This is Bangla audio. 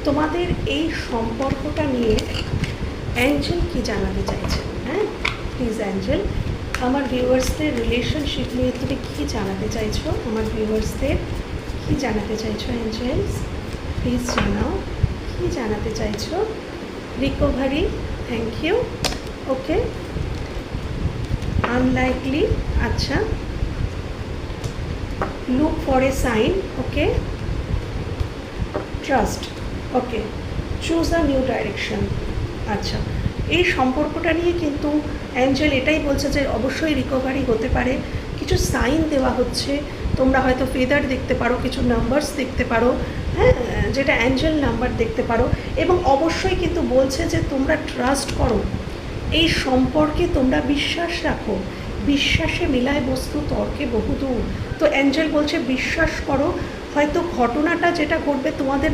তোমাদের এই সম্পর্কটা নিয়ে অ্যাঞ্জেল কি জানাতে চাইছে? হ্যাঁ, প্লিজ অ্যাঞ্জেল, আমার ভিউয়ার্সদের রিলেশনশিপ নিয়ে তুমি কী জানাতে চাইছো? আমার ভিউয়ার্সদের কী জানাতে চাইছো অ্যাঞ্জেলস? প্লিজ জানাও, কী জানাতে চাইছো? Recovery, thank you. Okay, unlikely, আচ্ছা, look for a sign, okay, trust, okay, choose a new direction. আচ্ছা, এই সম্পর্কটা নিয়ে কিন্তু অ্যাঞ্জেল এটাই বলছে যে অবশ্যই রিকভারি হতে পারে। কিছু সাইন দেওয়া হচ্ছে, তোমরা হয়তো ফেদার দেখতে পারো, কিছু নাম্বারস দেখতে পারো, হ্যাঁ, যেটা অ্যাঞ্জেল নাম্বার দেখতে পারো, এবং অবশ্যই কিন্তু বলছে যে তোমরা ট্রাস্ট করো, এই সম্পর্কে তোমরা বিশ্বাস রাখো। বিশ্বাসে মিলায় বস্তু তর্কে বহুদূর। তো অ্যাঞ্জেল বলছে বিশ্বাস করো, হয়তো ঘটনাটা যেটা ঘটবে তোমাদের